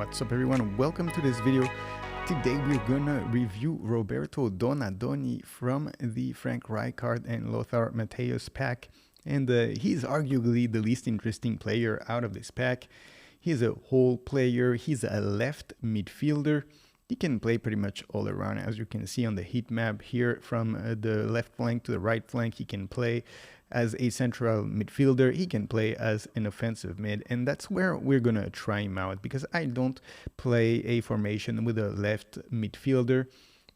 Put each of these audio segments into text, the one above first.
What's up everyone, welcome to this video. Today we're gonna review Roberto Donadoni from the Frank Rijkaard and Lothar Matthäus pack, and he's arguably the least interesting player out of this pack. He's a whole player, he's a left midfielder. He can play pretty much all around, as you can see on the heat map here. From the left flank to the right flank, he can play as a central midfielder, he can play as an offensive mid, and that's where we're gonna try him out, because I don't play a formation with a left midfielder,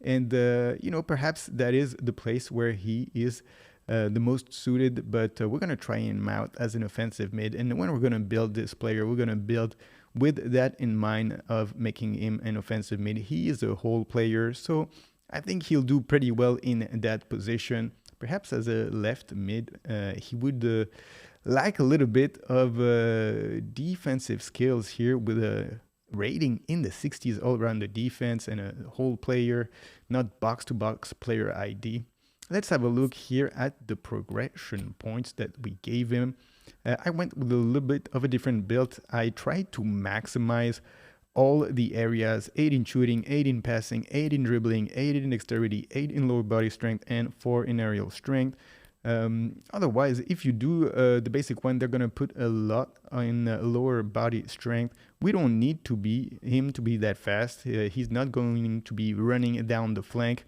and perhaps that is the place where he is the most suited, but we're gonna try him out as an offensive mid. And when we're gonna build this player, we're gonna build with that in mind of making him an offensive mid. He is a whole player, so I think he'll do pretty well in that position. Perhaps as a left mid, he would lack a little bit of defensive skills here, with a rating in the 60s all around the defense and a whole player, not box-to-box player ID. Let's have a look here at the progression points that we gave him. I went with a little bit of a different build. I tried to maximize all the areas: 8 in shooting, 8 in passing, 8 in dribbling, 8 in dexterity, 8 in lower body strength, and 4 in aerial strength. Otherwise, if you do the basic one, they're going to put a lot in lower body strength. We don't need him to be that fast. He's not going to be running down the flank.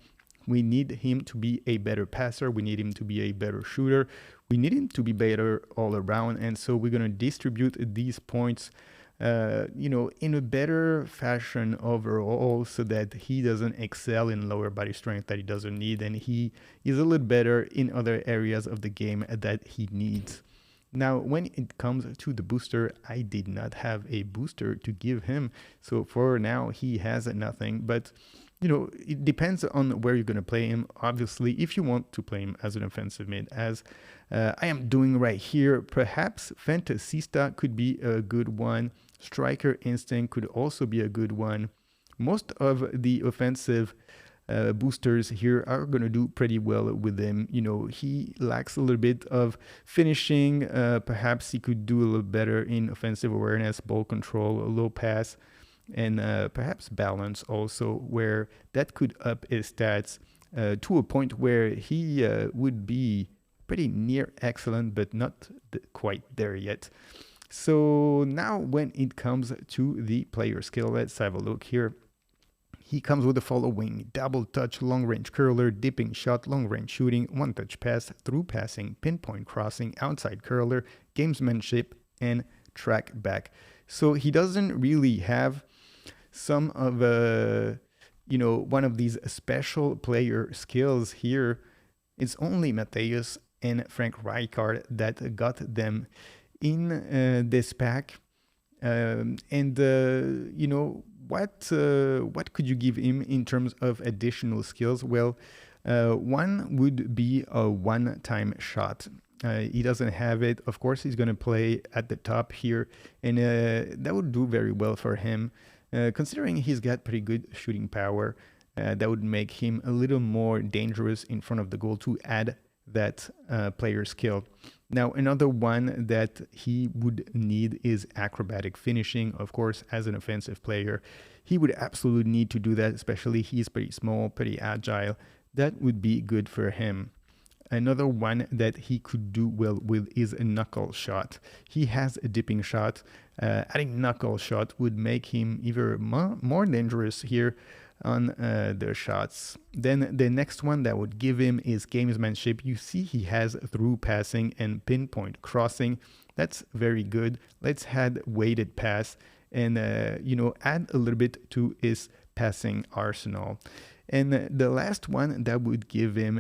We need him to be a better passer. We need him to be a better shooter. We need him to be better all around. And so we're going to distribute these points in a better fashion overall, so that he doesn't excel in lower body strength that he doesn't need, and he is a little better in other areas of the game that he needs. Now, when it comes to the booster, I did not have a booster to give him, so for now he has nothing. But it depends on where you're going to play him. Obviously, if you want to play him as an offensive mid, as I am doing right here, perhaps Fantasista could be a good one. Striker Instinct could also be a good one. Most of the offensive boosters here are going to do pretty well with him. He lacks a little bit of finishing. Perhaps he could do a little better in offensive awareness, ball control, low pass, and perhaps balance also, where that could up his stats to a point where he would be pretty near excellent, but not quite there yet. So now when it comes to the player skill, let's have a look here. He comes with the following: double touch, long range curler, dipping shot, long range shooting, one touch pass, through passing, pinpoint crossing, outside curler, gamesmanship, and track back. So he doesn't really have some of one of these special player skills here. It's only Matthäus and Frank Rijkaard that got them in this pack. What could you give him in terms of additional skills? Well, one would be a one-time shot. He doesn't have it. Of course, he's going to play at the top here, and that would do very well for him. Considering he's got pretty good shooting power, that would make him a little more dangerous in front of the goal to add that player skill. Now, another one that he would need is acrobatic finishing. Of course, as an offensive player, he would absolutely need to do that, especially he's pretty small, pretty agile. That would be good for him. Another one that he could do well with is a knuckle shot. He has a dipping shot. Adding knuckle shot would make him even more dangerous here on the shots. Then the next one that would give him is gamesmanship. You see he has through passing and pinpoint crossing. That's very good. Let's add weighted pass and add a little bit to his passing arsenal. And the last one that would give him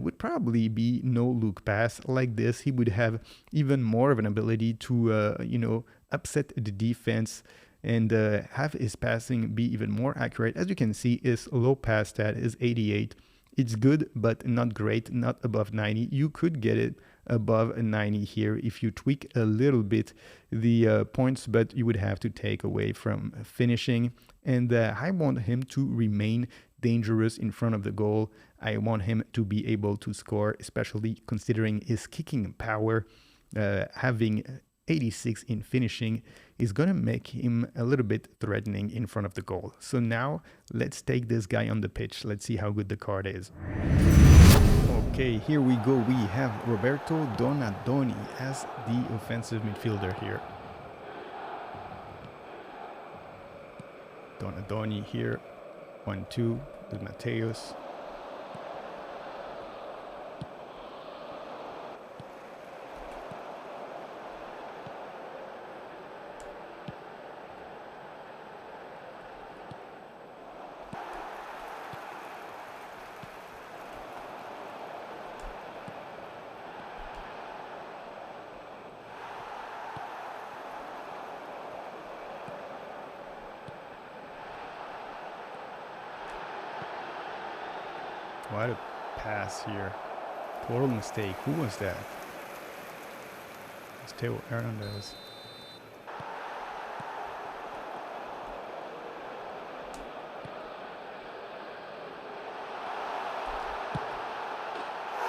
would probably be no look pass. Like this, he would have even more of an ability to upset the defense and have his passing be even more accurate. As you can see, his low pass stat is 88. It's good, but not great, not above 90. You could get it above a 90 here if you tweak a little bit the points, but you would have to take away from finishing. And I want him to remain dangerous in front of the goal. I want him to be able to score, especially considering his kicking power, having 86 in finishing is going to make him a little bit threatening in front of the goal. So now let's take this guy on the pitch. Let's see how good the card is. Okay, here we go. We have Roberto Donadoni as the offensive midfielder here. Donadoni here, 1-2 with Mateus. What a pass here. Total mistake. Who was that? It's Theo Hernandez.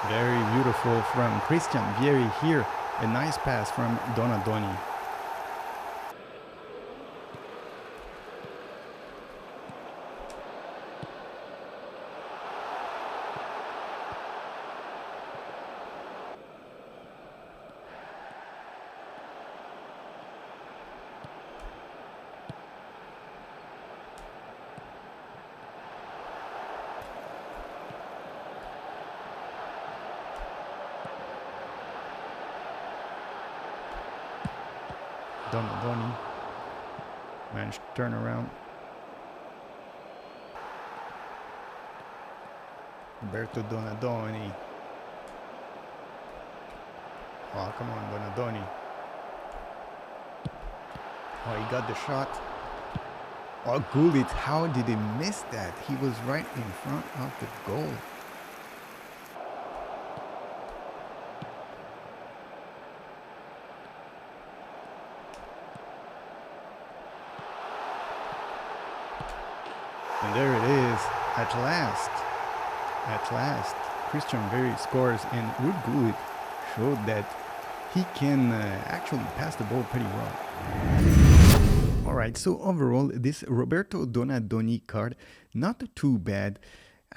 Very beautiful from Christian Vieri here. A nice pass from Donadoni. Donadoni managed to turn around. Roberto Donadoni. Oh, come on, Donadoni. Oh, he got the shot. Oh, Gullit, how did he miss that? He was right in front of the goal. And there it is, at last, Christian Vieri scores, and Ruud Gullit showed that he can actually pass the ball pretty well. Alright, so overall, this Roberto Donadoni card, not too bad.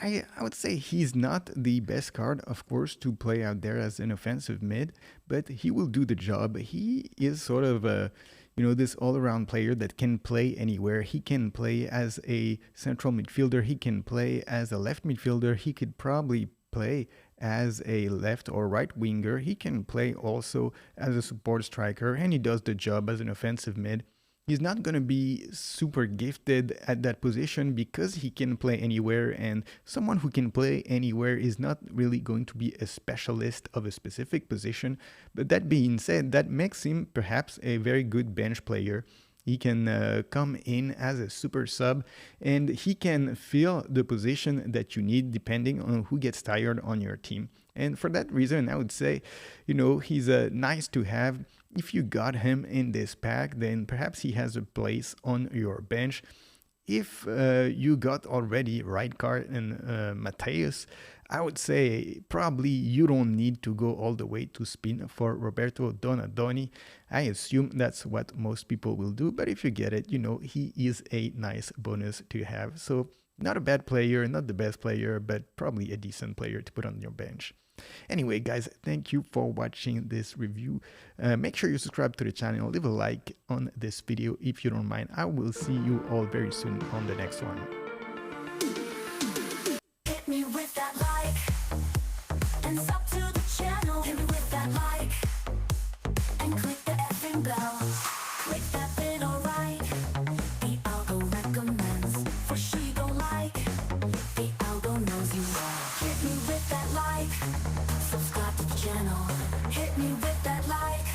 I would say he's not the best card, of course, to play out there as an offensive mid, but he will do the job. He is sort of a this all-around player that can play anywhere. He can play as a central midfielder. He can play as a left midfielder. He could probably play as a left or right winger. He can play also as a support striker, and he does the job as an offensive mid. He's not going to be super gifted at that position because he can play anywhere, and someone who can play anywhere is not really going to be a specialist of a specific position. But that being said, that makes him perhaps a very good bench player. He can come in as a super sub, and he can fill the position that you need depending on who gets tired on your team. And for that reason, I would say, he's nice to have. If you got him in this pack, then perhaps he has a place on your bench. If you got already Rijkaard and Mateus, I would say probably you don't need to go all the way to spin for Roberto Donadoni. I assume that's what most people will do, but if you get it, he is a nice bonus to have. So not a bad player, not the best player, but probably a decent player to put on your bench. Anyway, guys, thank you for watching this review. Make sure you subscribe to the channel, leave a like on this video if you don't mind. I will see you all very soon on the next one. Hit me with that like and sub to the channel. Hit me with that like and click the effing bell. Click that bit, alright. The algo recommends for sure you gon' like. The algo knows you are. Hit me with that like, subscribe to the channel. Hit me with that like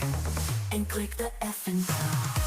and click the effing bell.